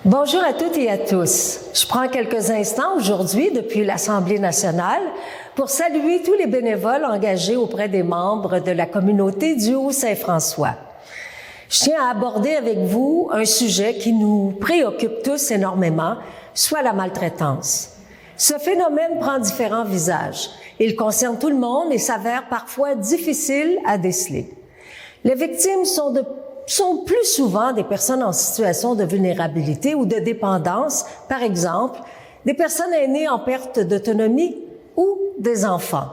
Bonjour à toutes et à tous. Je prends quelques instants aujourd'hui depuis l'Assemblée nationale pour saluer tous les bénévoles engagés auprès des membres de la communauté du Haut-Saint-François. Je tiens à aborder avec vous un sujet qui nous préoccupe tous énormément, soit la maltraitance. Ce phénomène prend différents visages. Il concerne tout le monde et s'avère parfois difficile à déceler. Les victimes sont plus souvent des personnes en situation de vulnérabilité ou de dépendance, par exemple, des personnes aînées en perte d'autonomie ou des enfants.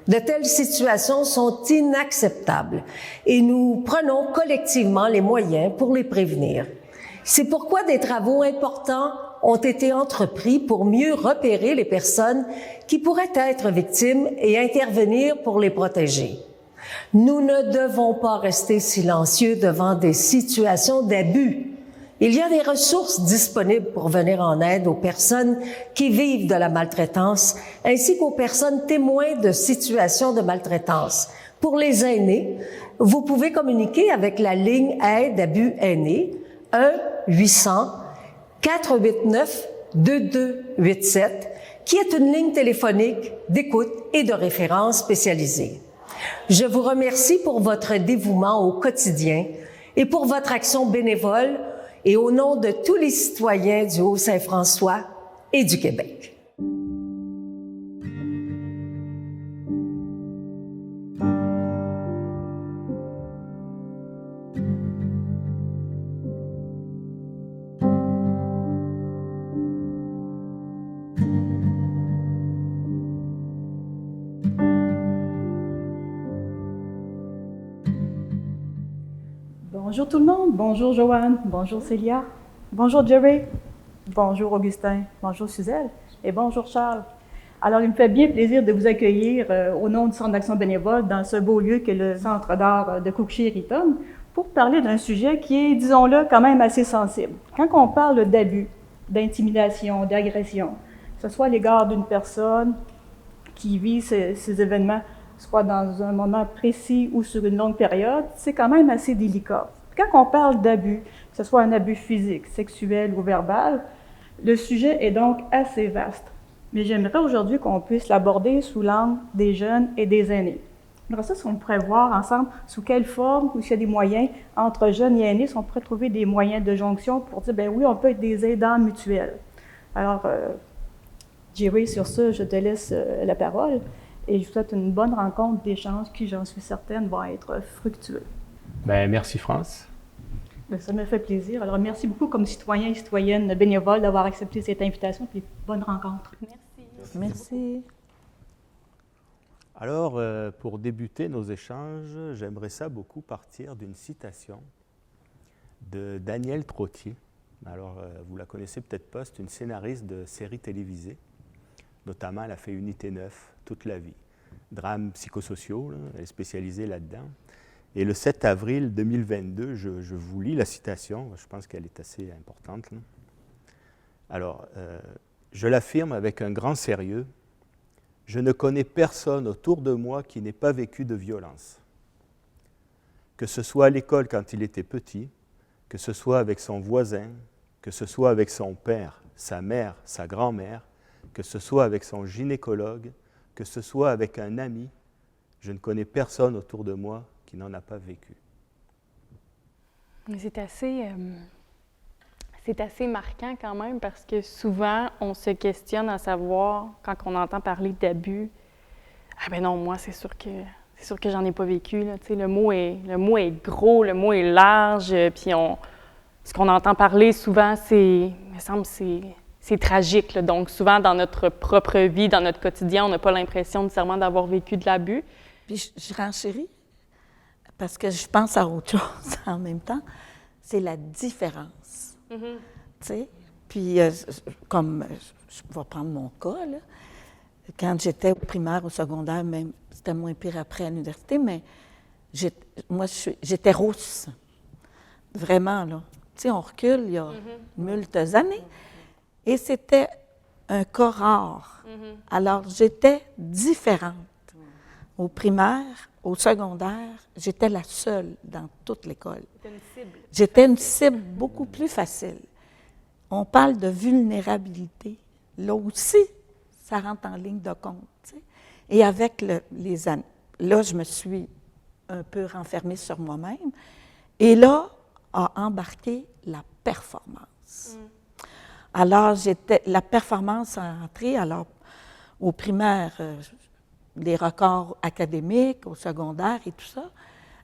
De telles situations sont inacceptables et nous prenons collectivement les moyens pour les prévenir. C'est pourquoi des travaux importants ont été entrepris pour mieux repérer les personnes qui pourraient être victimes et intervenir pour les protéger. Nous ne devons pas rester silencieux devant des situations d'abus. Il y a des ressources disponibles pour venir en aide aux personnes qui vivent de la maltraitance, ainsi qu'aux personnes témoins de situations de maltraitance. Pour les aînés, vous pouvez communiquer avec la ligne Aide Abus Aînés 1-800-489-2287, qui est une ligne téléphonique d'écoute et de référence spécialisée. Je vous remercie pour votre dévouement au quotidien et pour votre action bénévole et au nom de tous les citoyens du Haut-Saint-François et du Québec. Bonjour tout le monde, bonjour Joanne, bonjour Célia, bonjour Jerry, bonjour Augustin, bonjour Suzelle et bonjour Charles. Alors, il me fait bien plaisir de vous accueillir au nom du Centre d'action bénévole dans ce beau lieu qu'est le Centre d'art de Cookshire-Eaton pour parler d'un sujet qui est, disons-le, quand même assez sensible. Quand on parle d'abus, d'intimidation, d'agression, que ce soit à l'égard d'une personne qui vit ces événements, soit dans un moment précis ou sur une longue période, c'est quand même assez délicat. Quand on parle d'abus, que ce soit un abus physique, sexuel ou verbal, le sujet est donc assez vaste. Mais j'aimerais aujourd'hui qu'on puisse l'aborder sous l'angle des jeunes et des aînés. Alors ça, si on pourrait voir ensemble sous quelle forme, ou s'il y a des moyens entre jeunes et aînés, si on pourrait trouver des moyens de jonction pour dire, ben oui, on peut être des aidants mutuels. Alors, Jerry, sur ce, je te laisse la parole. Et je vous souhaite une bonne rencontre d'échange qui, j'en suis certaine, va être fructueux. Bien, merci France. Bien, ça me fait plaisir. Alors, merci beaucoup comme citoyens et citoyennes bénévoles d'avoir accepté cette invitation et bonne rencontre. Merci. Merci. Alors, pour débuter nos échanges, j'aimerais ça beaucoup partir d'une citation de Danielle Trottier. Alors, vous la connaissez peut-être pas, c'est une scénariste de séries télévisées. Notamment, elle a fait Unité 9 toute la vie. Drames psychosociaux, là, elle est spécialisée là-dedans. Et le 7 avril 2022, je vous lis la citation, je pense qu'elle est assez importante. Là. Alors, je l'affirme avec un grand sérieux, je ne connais personne autour de moi qui n'ait pas vécu de violence. Que ce soit à l'école quand il était petit, que ce soit avec son voisin, que ce soit avec son père, sa mère, sa grand-mère, que ce soit avec son gynécologue, que ce soit avec un ami, je ne connais personne autour de moi qui n'en a pas vécu. C'est assez marquant quand même parce que souvent, on se questionne à savoir, quand on entend parler d'abus, « Ah ben non, moi, c'est sûr que j'en ai pas vécu. » là. Le mot est gros, le mot est large, puis ce qu'on entend parler souvent, il me semble, c'est tragique. Là. Donc, souvent, dans notre propre vie, dans notre quotidien, on n'a pas l'impression nécessairement d'avoir vécu de l'abus. Puis je renchéris parce que je pense à autre chose en même temps. C'est la différence. Mm-hmm. Tu sais? Puis, comme je vais prendre mon cas, là, quand j'étais au primaire, au secondaire, même, c'était moins pire après à l'université, mais j'étais rousse. Vraiment, là. Tu sais, on recule il y a multes années. Et c'était un cas rare. Mm-hmm. Alors, j'étais différente. Au primaire, au secondaire, j'étais la seule dans toute l'école. C'était une cible. J'étais une cible beaucoup plus facile. on parle de vulnérabilité. Là aussi, ça rentre en ligne de compte. Tu sais. Et avec les années, là, je me suis un peu renfermée sur moi-même. Et là, a embarqué la performance. Alors, la performance a entré, alors, au primaire, les records académiques, au secondaire et tout ça.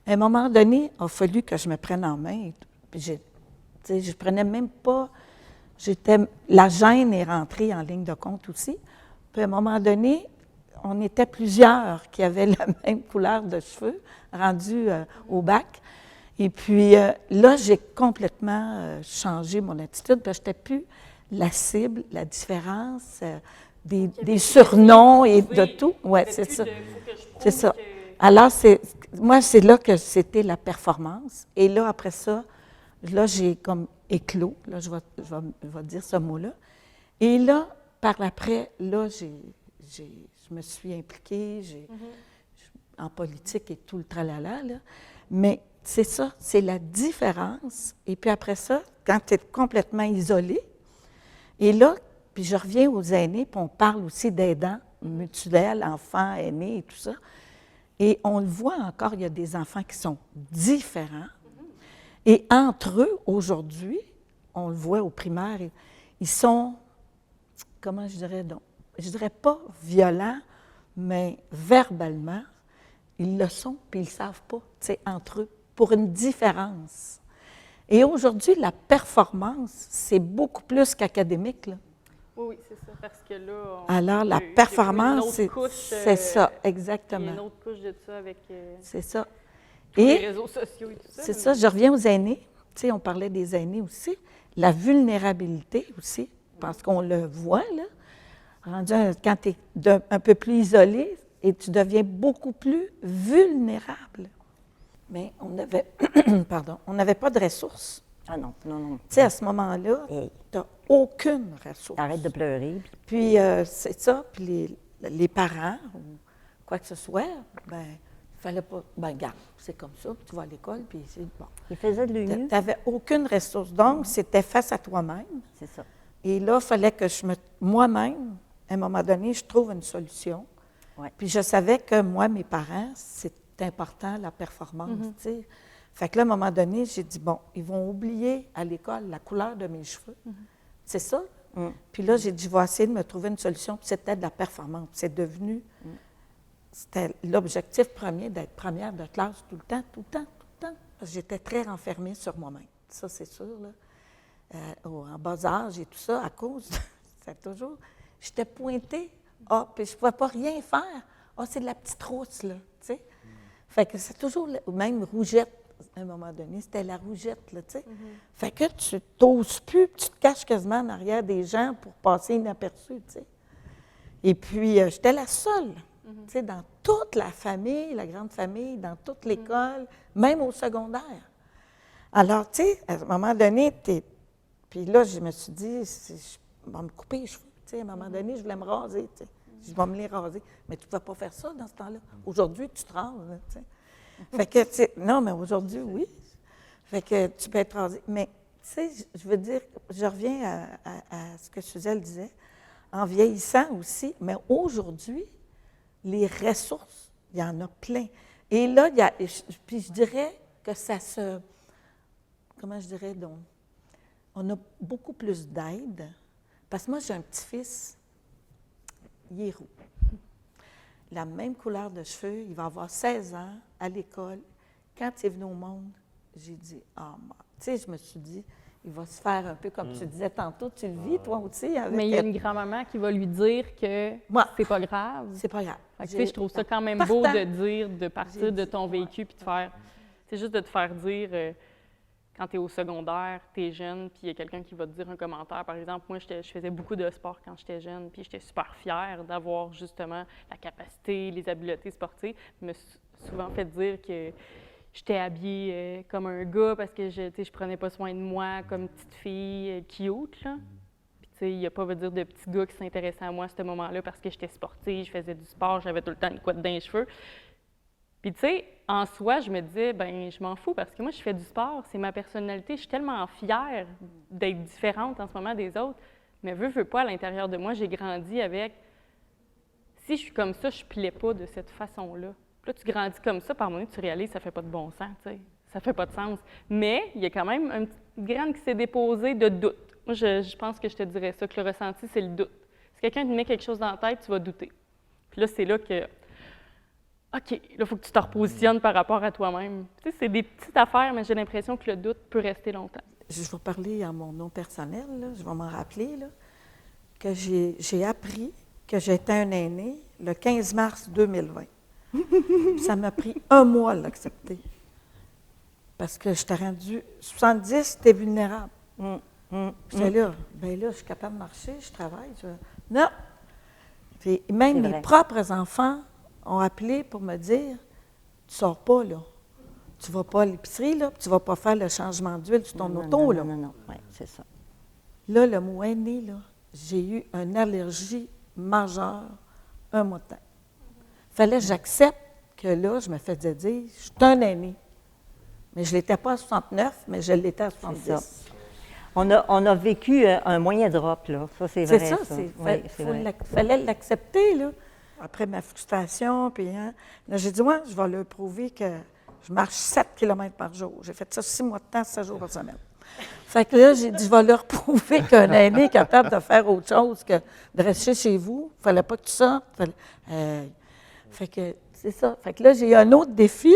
À un moment donné, il a fallu que je me prenne en main. Puis je prenais même pas... La gêne est rentrée en ligne de compte aussi. Puis à un moment donné, on était plusieurs qui avaient la même couleur de cheveux, rendus au bac. Et puis là, j'ai complètement changé mon attitude, parce que je n'étais plus la cible, la différence, des surnoms et de tout. Oui, c'est ça. C'est ça. Alors, moi, c'est là que c'était la performance. Et là, après ça, là, j'ai comme éclos, là, je vais dire ce mot-là. Et là, par après, là, je me suis impliquée en politique et tout le tralala, là. Mais c'est ça, c'est la différence. Et puis après ça, quand tu es complètement isolé, et là, puis je reviens aux aînés, puis on parle aussi d'aidants mutuels, enfants, aînés et tout ça. Et on le voit encore, il y a des enfants qui sont différents. Et entre eux, aujourd'hui, on le voit au primaire, ils sont, comment je dirais donc, je dirais pas violents, mais verbalement, ils le sont, puis ils ne savent pas, tu sais, entre eux, pour une différence. Et aujourd'hui, la performance, c'est beaucoup plus qu'académique, là. Oui, c'est ça, parce que là... Alors, la performance, c'est ça, exactement. Il y a une autre couche de ça avec c'est ça. les réseaux sociaux et tout ça. C'est ça, je reviens aux aînés. Tu sais, on parlait des aînés aussi. La vulnérabilité aussi, parce qu'on le voit, là. Rendu quand tu es un peu plus isolé, et tu deviens beaucoup plus vulnérable. Mais on n'avait on n'avait pas de ressources. Ah non, non, non. Tu sais, à ce moment-là, Hey. tu n'as aucune ressource. Arrête de pleurer. Puis c'est ça, puis les parents, ou quoi que ce soit, ben il fallait pas, ben garde, c'est comme ça, tu vas à l'école, puis c'est bon. Il faisait de Tu l'UNU. n'avais aucune ressource. Donc, c'était face à toi-même. C'est ça. Et là, il fallait que moi-même, à un moment donné, je trouve une solution. Ouais. Puis je savais que moi, mes parents, c'est important, la performance, tu sais. Fait que là, à un moment donné, j'ai dit, bon, ils vont oublier à l'école la couleur de mes cheveux. C'est ça. Puis là, j'ai dit, je vais essayer de me trouver une solution. Puis c'était de la performance. C'est devenu, c'était l'objectif premier d'être première de classe tout le temps, tout le temps, tout le temps. Parce que j'étais très renfermée sur moi-même. Ça, c'est sûr, là. En bas âge et tout ça, à cause, c'est toujours, j'étais pointée. Ah, puis je ne pouvais pas rien faire. Ah, c'est de la petite rousse, là, tu sais. Fait que c'est toujours, même rougette, à un moment donné, c'était la rougette, là, tu sais. Fait que tu t'oses plus, tu te caches quasiment en arrière des gens pour passer inaperçu, tu sais. Et puis, j'étais la seule, tu sais, dans toute la famille, la grande famille, dans toute l'école, même au secondaire. Alors, tu sais, à un moment donné, puis là, je me suis dit, je vais me couper les cheveux. Tu sais, à un moment donné, je voulais me raser, tu sais. Je vais me les raser. Mais tu ne pouvais pas faire ça dans ce temps-là. Aujourd'hui, tu te rases, là, tu sais. Fait que, tu sais, non, mais aujourd'hui, oui. Fait que tu peux être rasé. Mais, tu sais, je veux dire, je reviens à ce que Suzelle disait, en vieillissant aussi, mais aujourd'hui, les ressources, il y en a plein. Et là, puis je dirais que ça se, comment je dirais donc, on a beaucoup plus d'aide. Parce que moi, j'ai un petit-fils, il est roux. La même couleur de cheveux, il va avoir 16 ans à l'école. Quand il est venu au monde, j'ai dit, tu sais, je me suis dit, il va se faire un peu comme tu disais tantôt, tu le vis, toi aussi. Avec Mais il y a une grand-maman qui va lui dire que c'est pas grave. C'est pas grave. Fait que, tu sais, je trouve ça quand même beau de dire, de partir de ton vécu, puis de faire, c'est juste de te faire dire, quand tu es au secondaire, tu es jeune, puis il y a quelqu'un qui va te dire un commentaire. Par exemple, moi, je faisais beaucoup de sport quand j'étais jeune, puis j'étais super fière d'avoir justement la capacité, les habiletés sportives. Je me suis souvent fait dire que j'étais habillée comme un gars parce que je prenais pas soin de moi comme une petite fille cute, là. Puis, tu sais, il n'y a pas, dire, de petit gars qui s'intéressait à moi à ce moment-là parce que j'étais sportive, je faisais du sport, j'avais tout le temps une couette dans les cheveux. Puis tu sais, en soi, je me disais, ben je m'en fous parce que moi, je fais du sport, c'est ma personnalité. Je suis tellement fière d'être différente en ce moment des autres. Mais veux pas, à l'intérieur de moi, j'ai grandi avec, si je suis comme ça, je ne plais pas de cette façon-là. Puis là, tu grandis comme ça, par moment, tu réalises que ça ne fait pas de bon sens, tu sais. Ça ne fait pas de sens. Mais il y a quand même une petite graine qui s'est déposée de doute. Moi, je pense que je te dirais ça, que le ressenti, c'est le doute. Si quelqu'un te met quelque chose dans la tête, tu vas douter. Puis là, c'est là que, OK, là, il faut que tu te repositionnes par rapport à toi-même. Tu sais, c'est des petites affaires, mais j'ai l'impression que le doute peut rester longtemps. Je vais parler en mon nom personnel, là, je vais m'en rappeler, là, que j'ai appris que j'étais un aîné le 15 mars 2020. Ça m'a pris 1 mois à l'accepter. Parce que je t'ai rendu 70, t'es vulnérable. J'étais là, bien là, je suis capable de marcher, je travaille. Non! Puis même mes propres enfants ont appelé pour me dire, tu sors pas, là. Tu vas pas à l'épicerie, là, puis tu vas pas faire le changement d'huile sur ton auto, là. Non, oui, c'est ça. Là, le mot aîné, là, j'ai eu une allergie majeure 1 mois de temps. Il fallait que j'accepte que là, je me faisais dire, je suis un aîné. Mais je ne l'étais pas à 69, mais je l'étais à 70. On a vécu un moyen drop, là. Ça, c'est vrai. C'est ça, il fallait l'accepter, là. Après ma frustration, puis hein, là, j'ai dit, moi, je vais leur prouver que je marche 7 km par jour. J'ai fait ça 6 mois de temps, 7 jours par semaine. Fait que là, j'ai dit, je vais leur prouver qu'un aîné est capable de faire autre chose que de rester chez vous. Il ne fallait pas que tu sortes. Fait que c'est ça. Fait que là, j'ai eu un autre défi,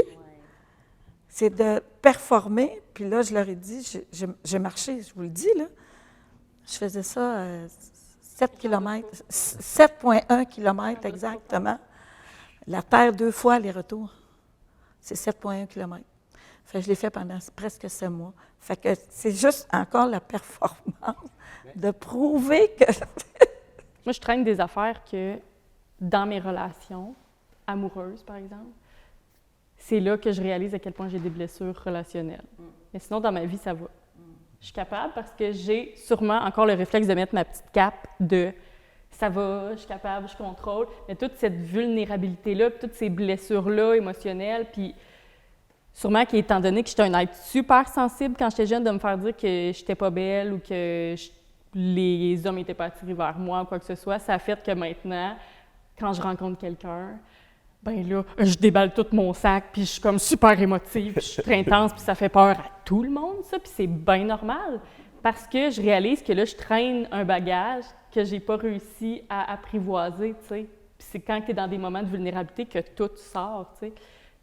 c'est de performer. Puis là, je leur ai dit, j'ai marché, je vous le dis, là. Je faisais ça 7 km, 7,1 km exactement. La Terre 2 fois aller-retour. C'est 7,1 km. Fait que je l'ai fait pendant presque 7 mois. Fait que c'est juste encore la performance de prouver que... Moi, je traîne des affaires que dans mes relations amoureuses, par exemple, c'est là que je réalise à quel point j'ai des blessures relationnelles. Mais sinon, dans ma vie, ça va. Je suis capable parce que j'ai sûrement encore le réflexe de mettre ma petite cape de « ça va, je suis capable, je contrôle », mais toute cette vulnérabilité-là, puis toutes ces blessures-là émotionnelles, puis sûrement qu'étant donné que j'étais un être super sensible quand j'étais jeune, de me faire dire que j'étais pas belle ou que les hommes n'étaient pas attirés vers moi ou quoi que ce soit, ça a fait que maintenant, quand je rencontre quelqu'un, ben là, je déballe tout mon sac, puis je suis comme super émotive, puis je suis très intense, puis ça fait peur à tout le monde, ça, puis c'est bien normal, parce que je réalise que là, je traîne un bagage que j'ai pas réussi à apprivoiser, tu sais. Puis c'est quand tu es dans des moments de vulnérabilité que tout sort, tu sais.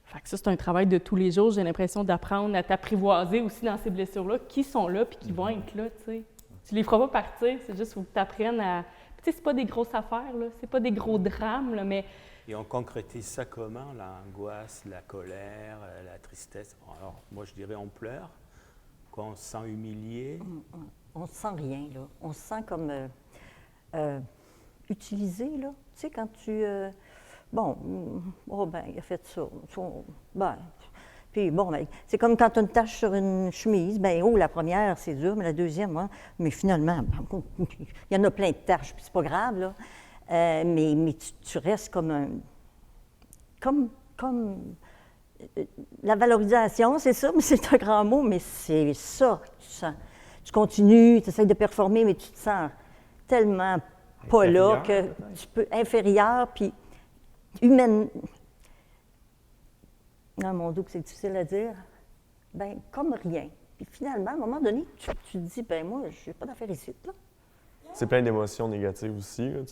Fait que ça, c'est un travail de tous les jours. J'ai l'impression d'apprendre à t'apprivoiser aussi dans ces blessures-là, qui sont là, puis qui vont être là, tu sais. Tu les feras pas partir, c'est juste qu'il faut que tu apprennes à... Tu sais, c'est pas des grosses affaires, là, c'est pas des gros drames, là, mais... Et on concrétise ça comment? L'angoisse, la colère, la tristesse. Alors, moi, je dirais on pleure, qu'on se sent humilié. On ne sent rien, là. On se sent comme utilisé, là. Tu sais, quand tu... oh, ben, il a fait ça. Ben, puis, bon, ben, c'est comme quand tu as une tache sur une chemise. Ben, oh, la première, c'est dur, mais la deuxième, hein, mais finalement, il y en a plein de taches, puis c'est pas grave, là. Mais tu restes comme un... Comme la valorisation, c'est ça, mais c'est un grand mot, mais c'est ça que tu sens. Tu continues, tu essaies de performer, mais tu te sens tellement pas là que tu peux... Inférieur, puis humaine... Non, mon Dieu, que c'est difficile à dire. Bien, comme rien. Puis finalement, à un moment donné, tu te dis, ben moi, je n'ai pas d'affaire ici, là. C'est plein d'émotions négatives aussi. Là,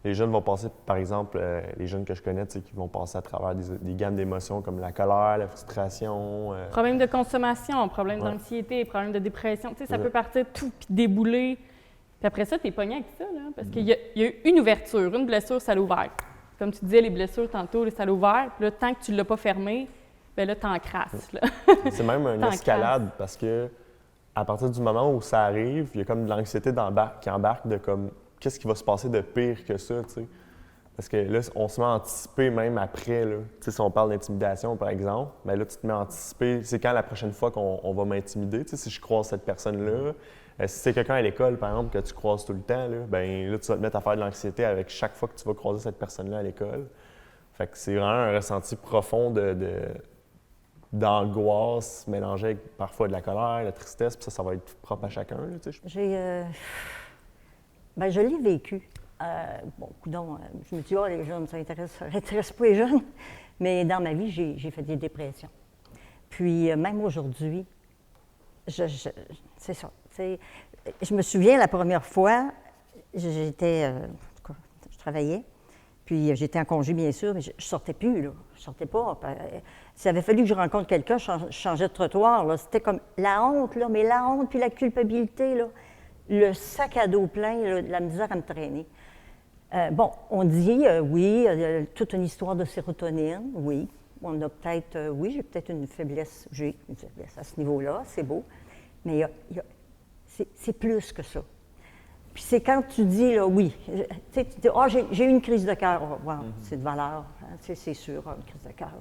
les jeunes vont passer, par exemple, les jeunes que je connais, qui vont passer à travers des gammes d'émotions comme la colère, la frustration. Problème de consommation, problème d'anxiété, problème de dépression. Tu sais, ça peut partir tout puis débouler. Puis après ça, tu es pogné avec ça, là, parce qu'il y a eu une ouverture, une blessure, ça l'a ouvert. Comme tu disais, les blessures, tantôt, ça l'a ouvert. Puis là, tant que tu ne l'as pas fermé, bien là, t'en crasses. Là. C'est même une escalade parce que à partir du moment où ça arrive, il y a comme de l'anxiété qui embarque de comme qu'est-ce qui va se passer de pire que ça, tu sais. Parce que là, on se met à anticiper même après, là. Tu sais, si on parle d'intimidation, par exemple, bien là, tu te mets à anticiper, c'est quand la prochaine fois qu'on va m'intimider, tu sais, si je croise cette personne-là. Si c'est quelqu'un à l'école, par exemple, que tu croises tout le temps, là, bien là, tu vas te mettre à faire de l'anxiété avec chaque fois que tu vas croiser cette personne-là à l'école. Fait que c'est vraiment un ressenti profond d'angoisse mélangée avec parfois de la colère, de la tristesse, puis ça va être propre à chacun. Là, tu sais. Je l'ai vécu. Coudonc, je me dis, les jeunes, ça intéresse pas les jeunes. Mais dans ma vie, j'ai fait des dépressions. Puis, même aujourd'hui, c'est ça. Je me souviens, la première fois, je travaillais, puis j'étais en congé, bien sûr, mais je sortais plus, là. Je sortais pas. S'il avait fallu que je rencontre quelqu'un, je changeais de trottoir, là. C'était comme la honte, là, mais la honte, puis la culpabilité, là. Le sac à dos plein, là, la misère à me traîner. On dit, oui, toute une histoire de sérotonine, oui. On a peut-être, j'ai peut-être une faiblesse, à ce niveau-là, c'est beau. Mais c'est plus que ça. Puis c'est quand tu dis, là, oui, tu dis, j'ai eu une crise de cœur, c'est de valeur, hein, c'est sûr, une crise de cœur,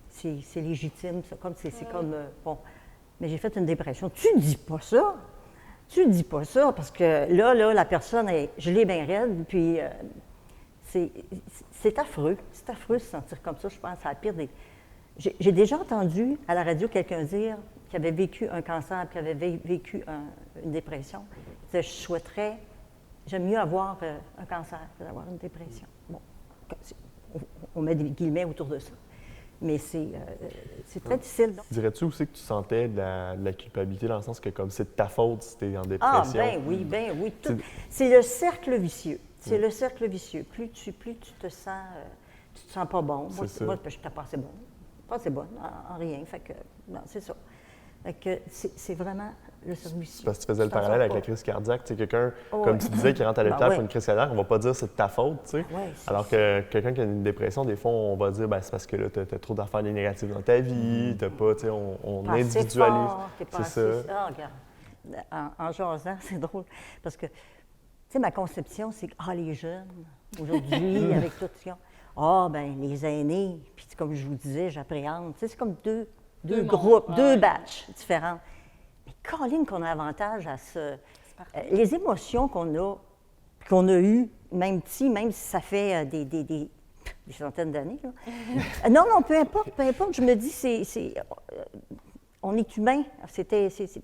c'est légitime, c'est comme, mais j'ai fait une dépression. Tu dis pas ça. Tu dis pas ça, parce que là, la personne, je l'ai bien raide, puis c'est affreux. C'est affreux de se sentir comme ça, je pense, c'est la pire des... J'ai déjà entendu à la radio quelqu'un dire qu'il avait vécu un cancer, qu'il avait vécu une dépression. Il disait, j'aime mieux avoir un cancer que d'avoir une dépression. Bon, on met des guillemets autour de ça. Mais c'est très difficile. Dirais-tu aussi que tu sentais de la culpabilité dans le sens que comme c'est de ta faute si tu es en dépression? Ah, ben oui. C'est le cercle vicieux. C'est le cercle vicieux. Plus tu te sens, pas bon. Moi, je n'étais pas assez bon. Pas assez bonne en rien. Fait que, non, c'est ça. Fait que c'est vraiment le cercle vicieux. Parce que tu faisais le parallèle avec la crise cardiaque. Tu sais, quelqu'un, comme tu disais, qui rentre à l'hôpital pour une crise cardiaque, on ne va pas dire c'est de ta faute, tu sais. Alors que quelqu'un qui a une dépression, des fois, on va dire c'est parce que là, tu as trop d'affaires négatives dans ta vie, t'as pas, tu sais, on individualise. C'est ça. Ah, regarde, en jasant, c'est drôle. Parce que, tu sais, ma conception, c'est que, les jeunes, aujourd'hui, avec tout ce les aînés, puis comme je vous disais, j'appréhende. Tu sais, c'est comme deux groupes, deux batchs différents. Mais Colin, qu'on a avantage à les émotions qu'on a eues, même si ça fait des centaines d'années. Non, peu importe. Je me dis, on est humain.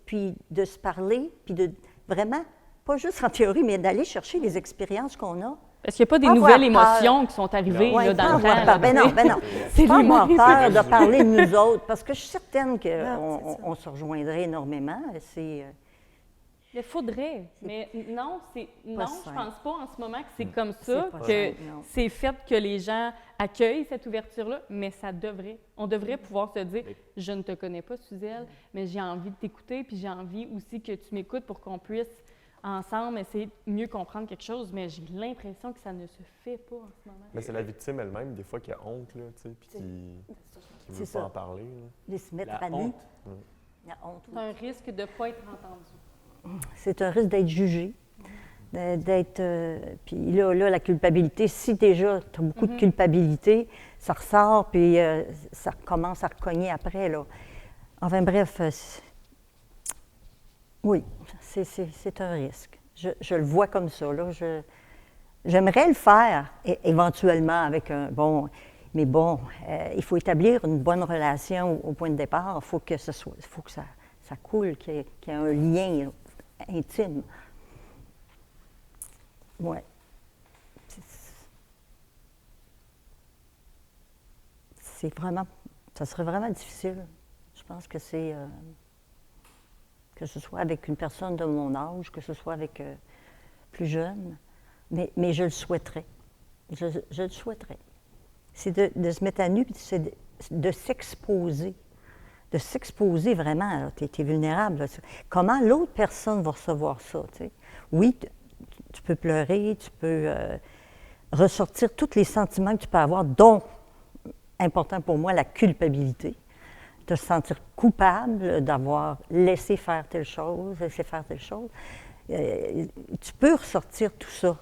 Puis de se parler, puis de vraiment, pas juste en théorie, mais d'aller chercher les expériences qu'on a. Est-ce qu'il n'y a pas des nouvelles émotions qui sont arrivées dans le temps? Ben non. C'est pas avoir peur de parler de nous autres, parce que je suis certaine qu'on se rejoindrait énormément. Il faudrait, mais non, je pense pas en ce moment que c'est comme ça, que c'est fait que les gens accueillent cette ouverture-là, mais on devrait pouvoir se dire, je ne te connais pas, Suzelle, mais j'ai envie de t'écouter, puis j'ai envie aussi que tu m'écoutes pour qu'on puisse ensemble essayer de mieux comprendre quelque chose, mais j'ai l'impression que ça ne se fait pas en ce moment. Mais c'est la victime elle-même, des fois, qui a honte, là, tu sais, puis qui ne veut pas en parler. De se mettre à nu. La honte. C'est un risque de ne pas être entendu. C'est un risque d'être jugé, puis là, la culpabilité, si déjà tu as beaucoup de culpabilité, ça ressort, puis ça commence à recogner après, là. Enfin bref, oui, c'est un risque. Je le vois comme ça, là. J'aimerais le faire, éventuellement, avec un bon... Mais bon, il faut établir une bonne relation au point de départ. Il faut que ça coule, qu'il y ait un lien intime. Oui. Ça serait vraiment difficile. Je pense que que ce soit avec une personne de mon âge, que ce soit avec plus jeune, mais je le souhaiterais. Je le souhaiterais. C'est de se mettre à nu, puis c'est de s'exposer. De s'exposer vraiment. Tu es vulnérable. Là. Comment l'autre personne va recevoir ça? T'sais? Oui, tu peux pleurer, tu peux ressortir tous les sentiments que tu peux avoir, dont, important pour moi, la culpabilité. De se sentir coupable d'avoir laissé faire telle chose, tu peux ressortir tout ça,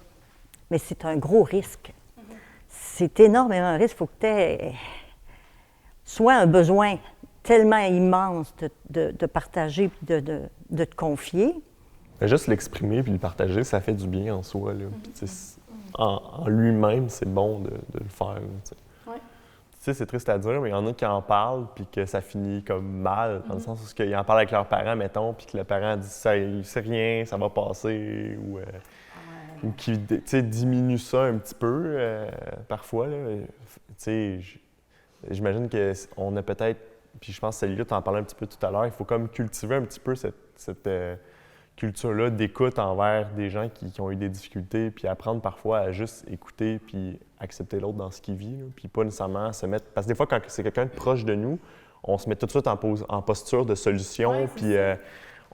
mais c'est un gros risque. C'est énormément un risque. Il faut que tu aies soit un besoin tellement immense de partager, de te confier. Mais juste l'exprimer puis le partager, ça fait du bien en soi. Là. en lui-même, c'est bon de le faire. Ouais. Tu sais, c'est triste à dire, mais il y en a qui en parlent puis que ça finit comme mal, dans le sens où ils en parlent avec leurs parents, mettons, puis que le parent dit ça, c'est rien, ça va passer, ou qui diminue ça un petit peu parfois. Là. J'imagine qu'on a peut-être, puis je pense que Célia, tu en parlais un petit peu tout à l'heure, il faut comme cultiver un petit peu cette culture-là d'écoute envers des gens qui ont eu des difficultés, puis apprendre parfois à juste écouter puis accepter l'autre dans ce qu'il vit, là, puis pas nécessairement se mettre... Parce que des fois, quand c'est quelqu'un de proche de nous, on se met tout de suite en posture de solution, puis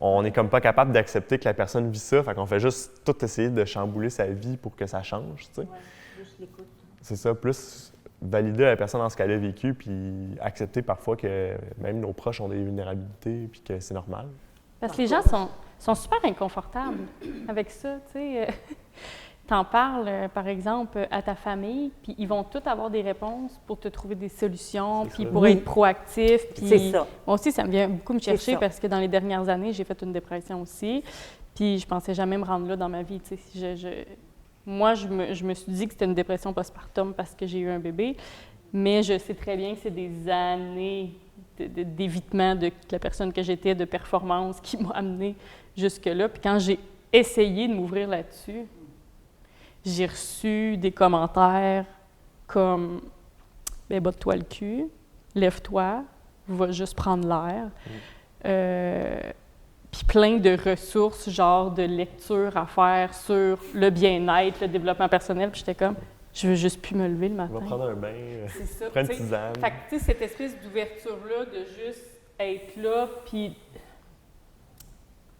on n'est comme pas capable d'accepter que la personne vit ça, fait qu'on fait juste tout essayer de chambouler sa vie pour que ça change, tu sais. Ouais, juste l'écoute. C'est ça, plus valider la personne dans ce qu'elle a vécu, puis accepter parfois que même nos proches ont des vulnérabilités, puis que c'est normal. Parce que les gens sont super inconfortables avec ça, tu sais. T'en parles, par exemple, à ta famille, puis ils vont tous avoir des réponses pour te trouver des solutions, puis pour être proactifs. C'est ça. Moi aussi, ça me vient beaucoup me chercher ça. parce que dans les dernières années, j'ai fait une dépression aussi, puis je pensais jamais me rendre là dans ma vie, tu sais. Moi, je me suis dit que c'était une dépression postpartum parce que j'ai eu un bébé, mais je sais très bien que c'est des années d'évitement de la personne que j'étais, de performance qui m'a amenée jusque-là. Puis quand j'ai essayé de m'ouvrir là-dessus, j'ai reçu des commentaires comme « ben botte-toi le cul, lève-toi, va juste prendre l'air ». Puis plein de ressources, genre de lecture à faire sur le bien-être, le développement personnel. Puis j'étais comme « je veux juste plus me lever le matin ». On va prendre un bain, C'est ça, prendre une t'sais. tisane. Fait que, tu sais, cette espèce d'ouverture-là, de juste être là, puis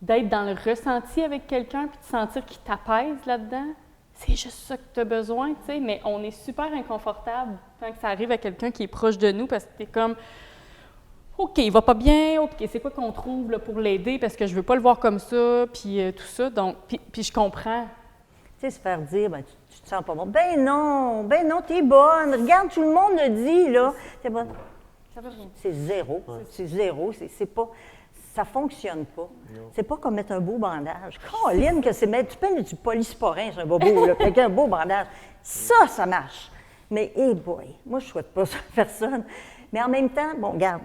d'être dans le ressenti avec quelqu'un, puis de sentir qu'il t'apaise là-dedans, c'est juste ça que tu as besoin, tu sais. Mais on est super inconfortable quand ça arrive à quelqu'un qui est proche de nous, parce que tu es comme, OK, il va pas bien, OK, c'est quoi qu'on trouve là, pour l'aider, parce que je veux pas le voir comme ça, puis tout ça. Donc, puis je comprends. Tu sais, se faire dire, ben, tu te sens pas bon. Ben non, t'es bonne. Regarde, tout le monde le dit, là. T'es bonne. Ça va bien. C'est zéro. C'est zéro. C'est pas... Ça fonctionne pas. C'est pas comme mettre un beau bandage. Caroline, que c'est mettre... Tu peux mettre du polysporin sur un bobo, là, avec un beau bandage. Ça marche. Mais, hey boy, moi, je souhaite pas ça à personne. Mais en même temps, bon, regarde,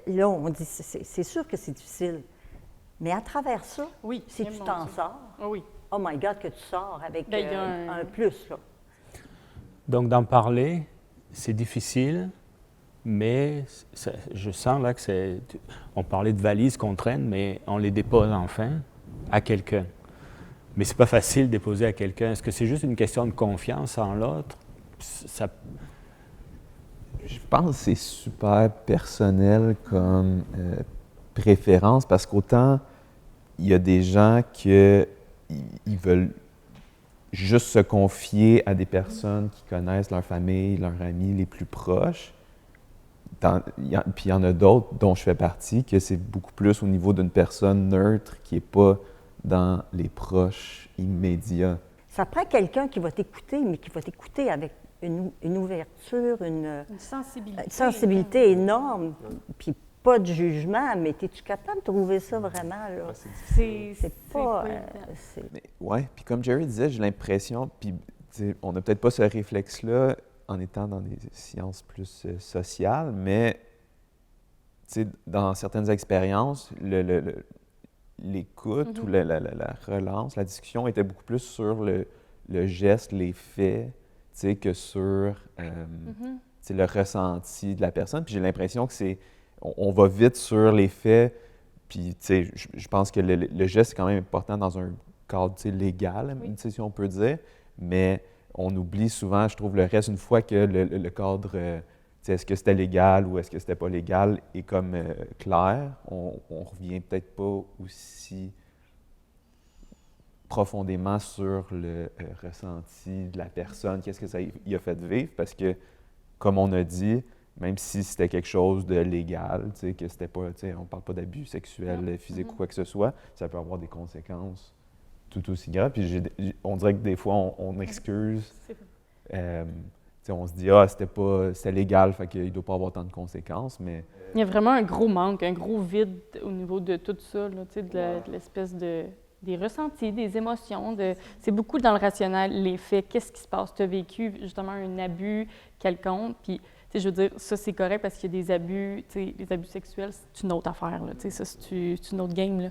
là, on dit, c'est sûr que c'est difficile. Mais à travers ça, Oui, si tu t'en sors, Ah oui. oh my God, que tu sors avec Ben, il y a un plus, là. Donc, d'en parler, c'est difficile, mais je sens là que c'est... On parlait de valises qu'on traîne, mais on les dépose enfin à quelqu'un. Mais c'est pas facile de déposer à quelqu'un. Est-ce que c'est juste une question de confiance en l'autre? Ça... Je pense que c'est super personnel comme préférence, parce qu'autant il y a des gens qui veulent juste se confier à des personnes qui connaissent leur famille, leurs amis les plus proches. Puis il y en a d'autres, dont je fais partie, que c'est beaucoup plus au niveau d'une personne neutre qui n'est pas dans les proches immédiats. Ça prend quelqu'un qui va t'écouter, mais qui va t'écouter avec une ouverture, une sensibilité énorme, puis pas de jugement, mais es-tu capable de trouver ça vraiment, là? C'est pas... Oui, puis comme Jerry disait, j'ai l'impression, puis on n'a peut-être pas ce réflexe-là en étant dans des sciences plus sociales, mais dans certaines expériences, l'écoute ou la relance, la discussion était beaucoup plus sur le geste, les faits, que sur le ressenti de la personne. Puis j'ai l'impression que on va vite sur les faits, puis je pense que le geste est quand même important dans un cadre légal, si on peut dire, mais on oublie souvent, je trouve, le reste, une fois que le cadre, est-ce que c'était légal ou est-ce que c'était pas légal, est comme clair, on revient peut-être pas aussi profondément sur le ressenti de la personne, qu'est-ce que ça y a fait vivre, parce que, comme on a dit, même si c'était quelque chose de légal, que c'était pas, on parle pas d'abus sexuels, physiques ou quoi que ce soit, ça peut avoir des conséquences tout aussi graves. Puis on dirait que des fois, on excuse, on se dit « Ah, c'était légal, fait qu'il ne doit pas avoir tant de conséquences », mais... Il y a vraiment un gros manque, un gros vide au niveau de tout ça, là, de l'espèce de des ressentis, des émotions. C'est beaucoup dans le rationnel, les faits. Qu'est-ce qui se passe? Tu as vécu justement un abus quelconque, puis je veux dire, ça c'est correct parce qu'il y a des abus, les abus sexuels, c'est une autre affaire, là, ça c'est une autre game. Là.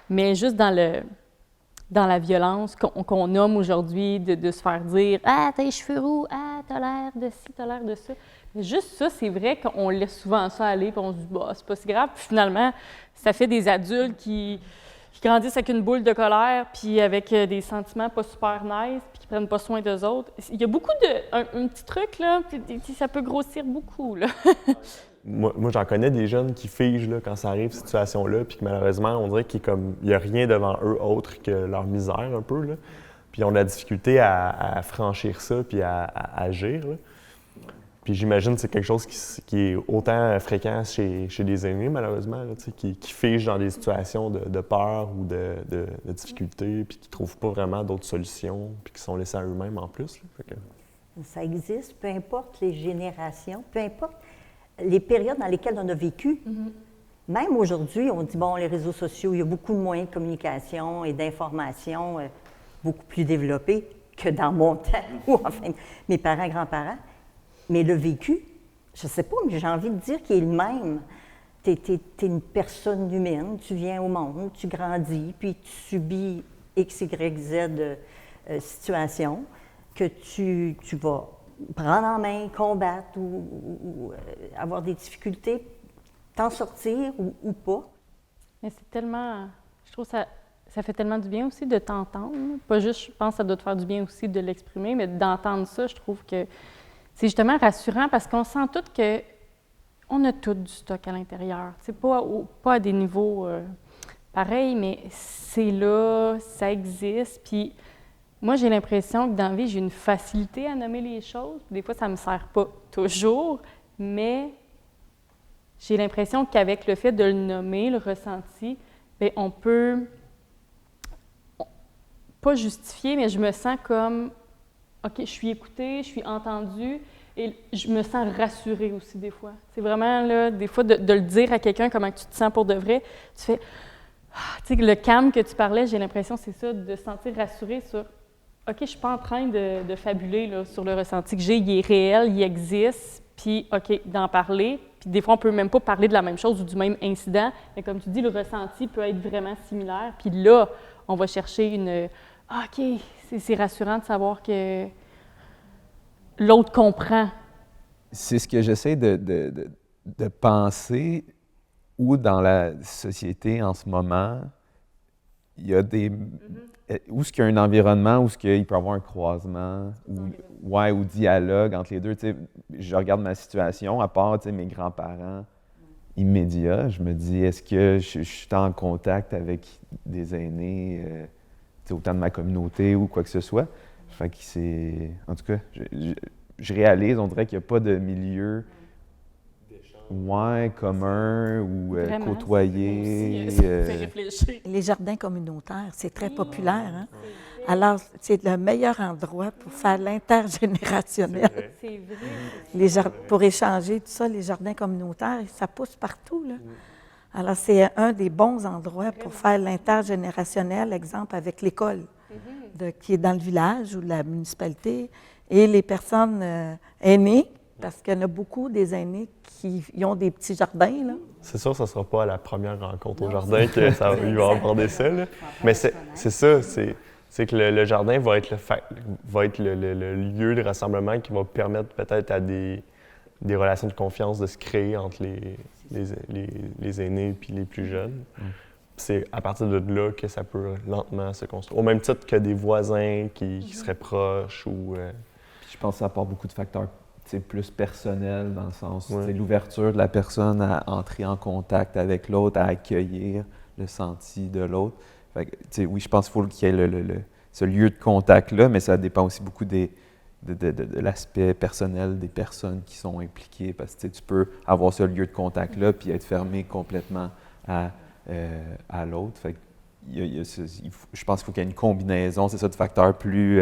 Mais juste dans la violence qu'on nomme aujourd'hui, de se faire dire « Ah, t'as les cheveux roux, ah, t'as l'air de ci, t'as l'air de ça ». Juste ça, c'est vrai qu'on laisse souvent ça aller, puis on se dit « Bah, c'est pas si grave ». Puis finalement, ça fait des adultes qui grandissent avec une boule de colère, puis avec des sentiments pas super nice, puis qui prennent pas soin d'eux autres. Il y a beaucoup un petit truc, là, puis ça peut grossir beaucoup, là. Moi, j'en connais des jeunes qui figent là, quand ça arrive, cette situation-là, puis que malheureusement, on dirait qu'il n'y a rien devant eux autre que leur misère, un peu, là. Puis ils ont de la difficulté à franchir ça, puis à agir, là. Puis j'imagine que c'est quelque chose qui est autant fréquent chez des aînés, malheureusement, là, qui figent dans des situations de peur ou de difficulté, puis qui ne trouvent pas vraiment d'autres solutions, puis qui sont laissés à eux-mêmes en plus. Là. Fait que... Ça existe, peu importe les générations, peu importe les périodes dans lesquelles on a vécu. Même aujourd'hui, on dit, bon, les réseaux sociaux, il y a beaucoup de moyens de communication et d'information beaucoup plus développés que dans mon temps, ou enfin, mes parents, grands-parents. Mais le vécu, je ne sais pas, mais j'ai envie de dire qu'il est le même. Tu es une personne humaine, tu viens au monde, tu grandis, puis tu subis X, Y, Z situations que tu vas prendre en main, combattre ou avoir des difficultés, t'en sortir ou pas. Mais c'est tellement... Je trouve que ça fait tellement du bien aussi de t'entendre. Pas juste, je pense que ça doit te faire du bien aussi de l'exprimer, mais d'entendre ça, je trouve que c'est justement rassurant parce qu'on sent tout que on a tout du stock à l'intérieur. C'est pas à des niveaux pareils, mais c'est là, ça existe. Puis moi, j'ai l'impression que dans la vie, j'ai une facilité à nommer les choses. Des fois, ça ne me sert pas toujours, mais j'ai l'impression qu'avec le fait de le nommer, le ressenti, bien, on peut pas justifier, mais je me sens comme OK, je suis écoutée, je suis entendue et je me sens rassurée aussi des fois. C'est vraiment, là, des fois, de le dire à quelqu'un comment tu te sens pour de vrai. Tu fais, tu sais, le calme que tu parlais, j'ai l'impression c'est ça, de se sentir rassurée sur, OK, je ne suis pas en train de fabuler là, sur le ressenti que j'ai, il est réel, il existe, puis OK, d'en parler. Puis des fois, on ne peut même pas parler de la même chose ou du même incident, mais comme tu dis, le ressenti peut être vraiment similaire. Puis là, on va chercher une... OK, c'est rassurant de savoir que l'autre comprend. C'est ce que j'essaie de penser, où dans la société en ce moment, il y a des... Où est-ce qu'il y a un environnement, où est-ce qu'il peut y avoir un croisement, ou dialogue entre les deux. Tu sais, je regarde ma situation, à part mes grands-parents immédiats, je me dis, est-ce que je suis en contact avec des aînés, autant de ma communauté ou quoi que ce soit? Fait que c'est... En tout cas, je réalise, on dirait qu'il n'y a pas de milieu commun ou côtoyer. Ça me fait réfléchir. Les jardins communautaires, c'est très populaire. Hein? Alors, c'est le meilleur endroit pour faire l'intergénérationnel. C'est vrai. Pour échanger, tout ça, les jardins communautaires, ça pousse partout. Là. Alors, c'est un des bons endroits pour faire l'intergénérationnel, exemple avec l'école qui est dans le village ou la municipalité, et les personnes aînées, parce qu'il y en a beaucoup des aînés qui ont des petits jardins. Là. C'est sûr que ce ne sera pas à la première rencontre au jardin qu'il va aborder ça. Là. Mais c'est ça, c'est que le jardin va être le lieu de rassemblement qui va permettre peut-être à des relations de confiance de se créer entre les aînés et les plus jeunes. C'est à partir de là que ça peut lentement se construire. Au même titre que des voisins qui seraient proches ou... Je pense que ça apporte beaucoup de facteurs plus personnels, dans le sens l'ouverture de la personne à entrer en contact avec l'autre, à accueillir le senti de l'autre. Fait que, oui, je pense qu'il faut qu'il y ait ce lieu de contact-là, mais ça dépend aussi beaucoup de l'aspect personnel des personnes qui sont impliquées, parce que tu peux avoir ce lieu de contact-là puis être fermé complètement à l'autre. Fait que, je pense qu'il faut qu'il y ait une combinaison, c'est ça, de facteurs plus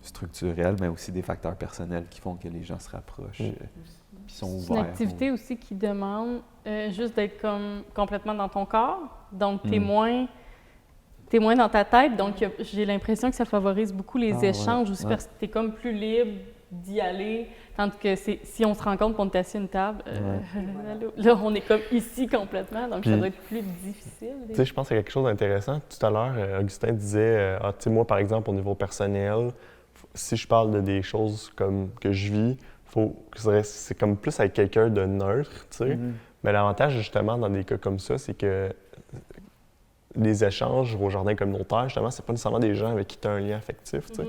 structurels, mais aussi des facteurs personnels qui font que les gens se rapprochent puis sont ouverts. C'est une activité aussi qui demande juste d'être complètement dans ton corps, donc t'es moins t'es moins dans ta tête, donc j'ai l'impression que ça favorise beaucoup les échanges aussi, ouais. parce que t'es comme plus libre d'y aller, tandis que si on se rencontre pour on est assis à une table, là, on est comme ici complètement, donc Puis, ça doit être plus difficile. Tu sais, je pense qu'il y a quelque chose d'intéressant. Tout à l'heure, Augustin disait, tu sais, moi, par exemple, au niveau personnel, si je parle de des choses comme que je vis, c'est comme plus avec quelqu'un de neutre, tu sais. Mais l'avantage, justement, dans des cas comme ça, c'est que les échanges au jardin communautaire, justement, c'est pas nécessairement des gens avec qui tu as un lien affectif, tu sais.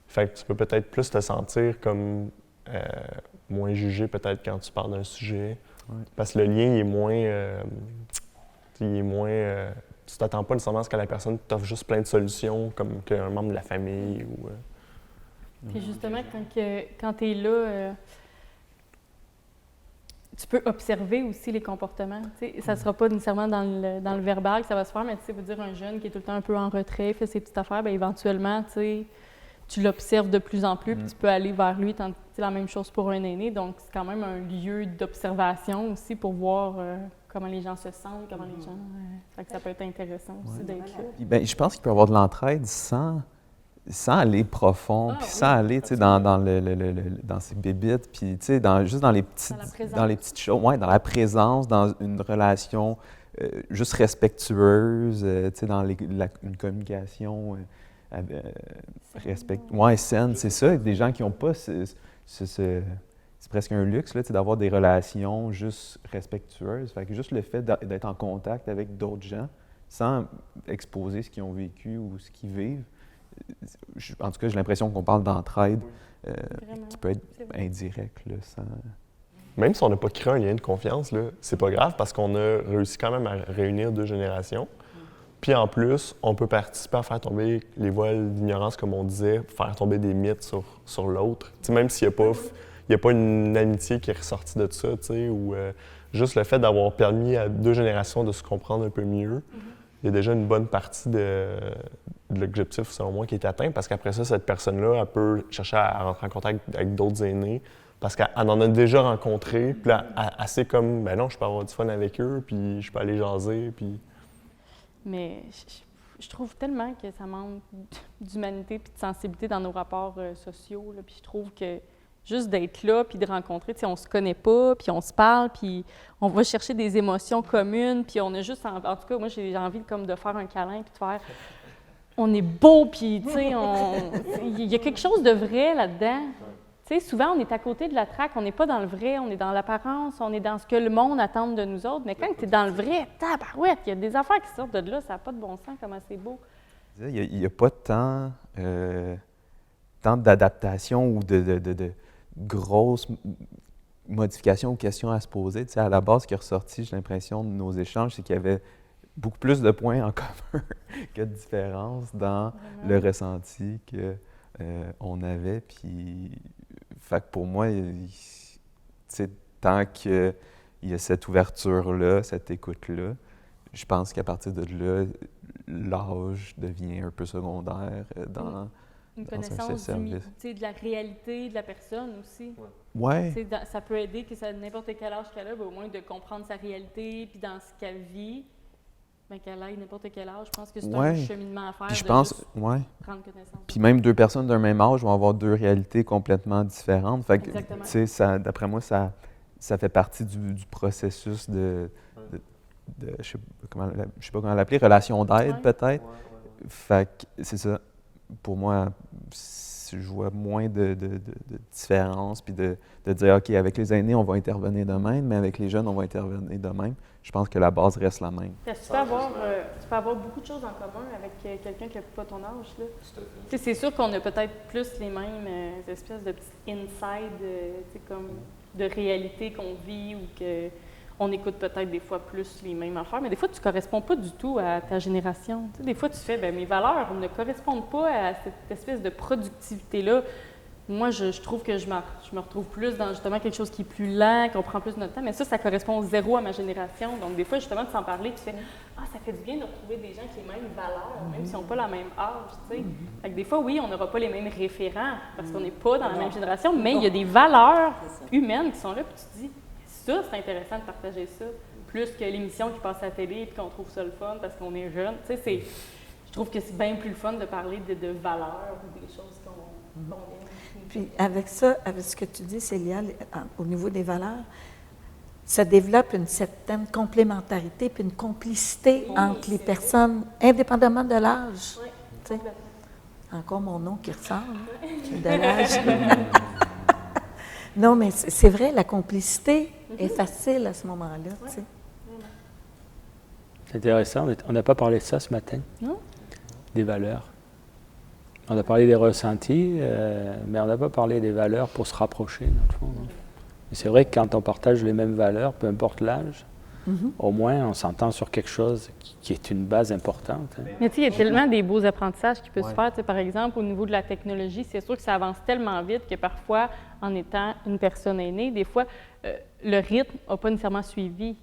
Fait que tu peux peut-être plus te sentir comme moins jugé, peut-être, quand tu parles d'un sujet. Parce que le lien, il est moins... tu t'attends pas nécessairement à ce que la personne t'offre juste plein de solutions, comme qu'un membre de la famille ou... Puis justement, quand tu es là, tu peux observer aussi les comportements. Ça ne sera pas nécessairement dans le verbal que ça va se faire, mais tu veux dire un jeune qui est tout le temps un peu en retrait, fait ses petites affaires, bien éventuellement, tu l'observes de plus en plus, puis tu peux aller vers lui. C'est la même chose pour un aîné, donc c'est quand même un lieu d'observation aussi pour voir comment les gens se sentent, comment les gens... fait que ça peut être intéressant aussi d'être là. Puis, ben, je pense qu'il peut y avoir de l'entraide sans aller profond, puis sans aller dans ses bébites, puis juste dans les petites choses, dans la présence, dans une relation juste respectueuse, dans une communication saine, c'est ça. Des gens qui n'ont pas c'est presque un luxe là, d'avoir des relations juste respectueuses. Fait que juste le fait d'être en contact avec d'autres gens, sans exposer ce qu'ils ont vécu ou ce qu'ils vivent. En tout cas, j'ai l'impression qu'on parle d'entraide qui peut être indirect. Là, Même si on n'a pas créé un lien de confiance, là, c'est pas grave parce qu'on a réussi quand même à réunir 2 générations. Puis en plus, on peut participer à faire tomber les voiles d'ignorance, comme on disait, faire tomber des mythes sur l'autre. T'sais, même s'il n'y a pas une amitié qui est ressortie de ça, ou juste le fait d'avoir permis à 2 générations de se comprendre un peu mieux, il y a déjà une bonne partie de l'objectif, selon moi, qui est atteint, parce qu'après ça, cette personne-là, elle peut chercher à rentrer en contact avec d'autres aînés, parce qu'elle en a déjà rencontré, puis là, elle sait comme, ben non, je peux avoir du fun avec eux, puis je peux aller jaser, puis... Mais je trouve tellement que ça manque d'humanité puis de sensibilité dans nos rapports sociaux, là, puis je trouve que juste d'être là puis de rencontrer, tu sais, on se connaît pas, puis on se parle, puis on va chercher des émotions communes, puis on a juste... En tout cas, moi, j'ai envie comme de faire un câlin puis de faire... On est beau, puis, tu sais, il y a quelque chose de vrai là-dedans. Tu sais, souvent, on est à côté de la traque, on n'est pas dans le vrai, on est dans l'apparence, on est dans ce que le monde attend de nous autres. Mais quand tu es dans le vrai, tabarouette, il y a des affaires qui sortent de là, ça n'a pas de bon sens, comment c'est beau. Il n'y a pas tant d'adaptation ou de grosses modifications ou questions à se poser. Tu sais, à la base, ce qui est ressorti, j'ai l'impression, de nos échanges, c'est qu'il y avait beaucoup plus de points en commun que de différences dans le ressenti qu'on avait. Puis, fait que pour moi, tant qu'il y a cette ouverture-là, cette écoute-là, je pense qu'à partir de là, l'âge devient un peu secondaire dans une dans un connaissance service. de la réalité de la personne aussi. Ouais. Ça peut aider que ça n'importe quel âge qu'elle a, ben, au moins de comprendre sa réalité, puis dans ce qu'elle vit. Ben, qu'elle ait n'importe quel âge, je pense que c'est un cheminement à faire. Puis je de pense, juste prendre connaissance. Puis même 2 personnes d'un même âge vont avoir 2 réalités complètement différentes. Fait que, Exactement. tu sais, d'après moi, ça fait partie du processus de je sais pas comment l'appeler, relation d'aide peut-être. Fait que c'est ça. Pour moi, je vois moins de différence, puis de dire, OK, avec les aînés, on va intervenir de même, mais avec les jeunes, on va intervenir de même. Je pense que la base reste la même. Tu peux avoir beaucoup de choses en commun avec quelqu'un qui n'a pas ton âge. Là. C'est sûr qu'on a peut-être plus les mêmes espèces de petits inside comme de réalité qu'on vit ou qu'on écoute peut-être des fois plus les mêmes affaires, mais des fois, tu ne corresponds pas du tout à ta génération. Des fois, tu fais, mes valeurs ne correspondent pas à cette espèce de productivité-là. Moi, je trouve que je me retrouve plus dans justement quelque chose qui est plus lent, qu'on prend plus notre temps, mais ça correspond zéro à ma génération. Donc, des fois, justement, de s'en parler, tu fais « Ah, ça fait du bien de retrouver des gens qui ont les mêmes valeurs, même s'ils n'ont pas la même âge, tu sais. » Fait que des fois, oui, on n'aura pas les mêmes référents, parce qu'on n'est pas dans la même génération, mais il y a des valeurs humaines qui sont là, puis tu te dis « Ça, c'est intéressant de partager ça, plus que l'émission qui passe à la télé, puis qu'on trouve ça le fun parce qu'on est jeune. » Tu sais, je trouve que c'est bien plus le fun de parler de valeurs ou des choses qu'on aime. Puis avec ça, avec ce que tu dis, Célia, au niveau des valeurs, ça développe une certaine complémentarité puis une complicité entre les personnes, indépendamment de l'âge. Oui, Tu sais. complètement. Encore mon nom qui ressort, de l'âge. Non, mais c'est vrai, la complicité est facile à ce moment-là. Tu sais. C'est intéressant, on n'a pas parlé de ça ce matin. Non? Des valeurs. On a parlé des ressentis, mais on n'a pas parlé des valeurs pour se rapprocher, dans le fond. Et c'est vrai que quand on partage les mêmes valeurs, peu importe l'âge, au moins on s'entend sur quelque chose qui est une base importante. Hein. Mais tu sais, il y a tellement des beaux apprentissages qui peuvent se Ouais. faire. Tu sais, par exemple, au niveau de la technologie, c'est sûr que ça avance tellement vite que parfois, en étant une personne aînée, des fois, le rythme n'a pas nécessairement suivi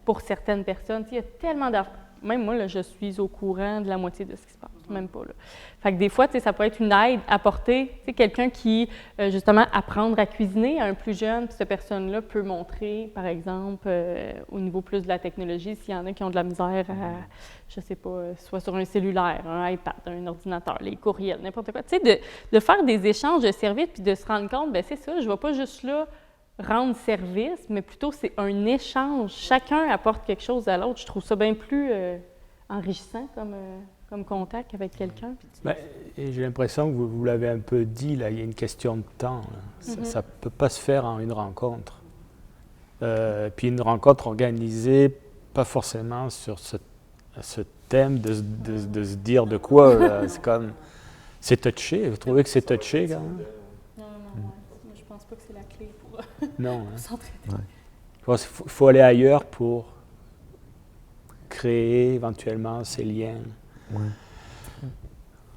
pour certaines personnes. Tu sais, il y a tellement d'affaires. Même moi, là, je suis au courant de la moitié de ce qui se passe, même pas. Là. Fait que des fois, tu sais, ça peut être une aide apportée. Tu sais, quelqu'un qui, justement, apprendre à cuisiner à un plus jeune, puis cette personne-là peut montrer, par exemple, au niveau plus de la technologie, s'il y en a qui ont de la misère à, je sais pas, soit sur un cellulaire, un iPad, un ordinateur, les courriels, n'importe quoi. Tu sais, de faire des échanges de services, puis de se rendre compte, bien, c'est ça, je ne vais pas juste là rendre service, mais plutôt c'est un échange. Chacun apporte quelque chose à l'autre. Je trouve ça bien plus enrichissant comme contact avec quelqu'un. Ben, et j'ai l'impression que vous l'avez un peu dit, là, il y a une question de temps. Ça ne peut pas se faire en une rencontre. Puis une rencontre organisée, pas forcément sur ce thème de se dire de quoi. C'est comme... C'est touché. Vous trouvez que c'est touché, quand même? Non, je pense pas que c'est la clé pour Non. Hein? s'entraider. Il faut aller ailleurs pour créer éventuellement ces liens. Ouais.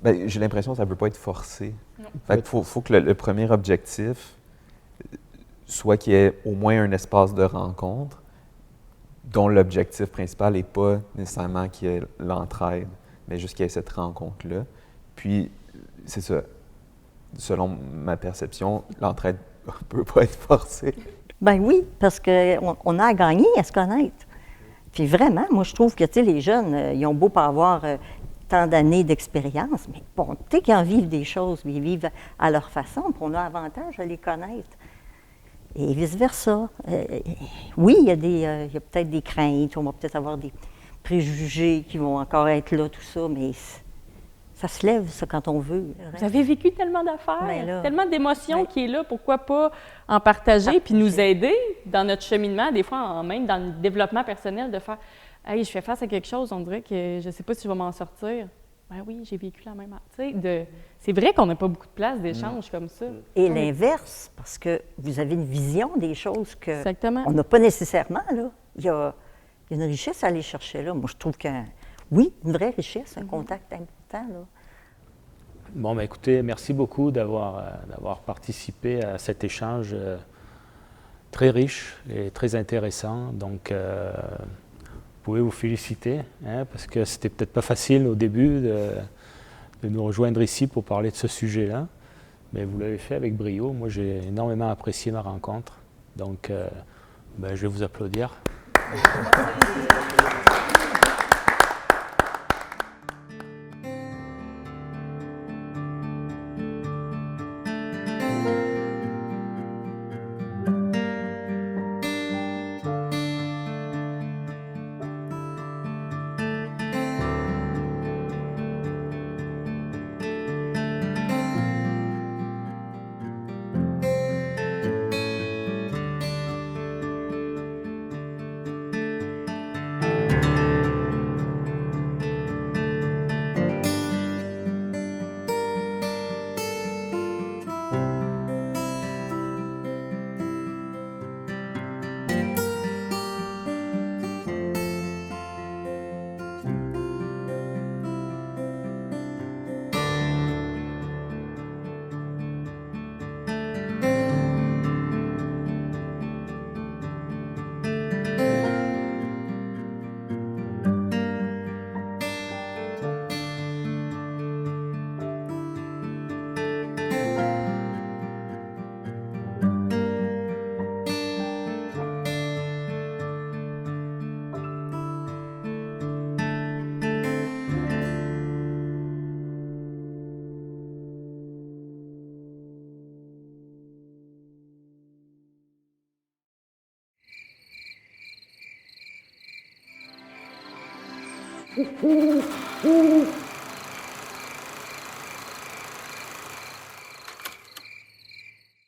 Ben, j'ai l'impression que ça ne peut pas être forcé. Non. Fait qu'il faut que le premier objectif soit qu'il y ait au moins un espace de rencontre dont l'objectif principal n'est pas nécessairement qu'il y ait l'entraide, mais juste qu'il y ait cette rencontre-là. Puis, c'est ça. Selon ma perception, l'entraide ne peut pas être forcée. Ben oui, parce qu'on a à gagner à se connaître. Puis vraiment, moi, je trouve que, tu sais, les jeunes, ils ont beau pas avoir tant d'années d'expérience, mais bon, tu sais qu'ils en vivent des choses, mais ils vivent à leur façon, puis on a avantage à les connaître. Et vice-versa. Oui, il y a peut-être des craintes, on va peut-être avoir des préjugés qui vont encore être là, tout ça, mais ça se lève, ça, quand on veut. Vous avez vécu tellement d'affaires, Ben là, tellement d'émotions ouais. qui est là, pourquoi pas en partager puis nous aider dans notre cheminement, des fois même dans le développement personnel, de faire « Hey, je fais face à quelque chose, on dirait que je ne sais pas si je vais m'en sortir. » Ben oui, j'ai vécu la même... Tu sais, c'est vrai qu'on n'a pas beaucoup de place d'échange comme ça. Et l'inverse, parce que vous avez une vision des choses que Exactement. on n'a pas nécessairement, là. Il y a une richesse à aller chercher, là. Moi, je trouve oui, une vraie richesse, un contact important, là. Bon, ben écoutez, merci beaucoup d'avoir participé à cet échange très riche et très intéressant. Donc, vous pouvez vous féliciter, hein, parce que c'était peut-être pas facile au début de nous rejoindre ici pour parler de ce sujet-là, mais vous l'avez fait avec brio. Moi, j'ai énormément apprécié ma rencontre. Donc, ben, je vais vous applaudir. Ouh, ouh, ouh.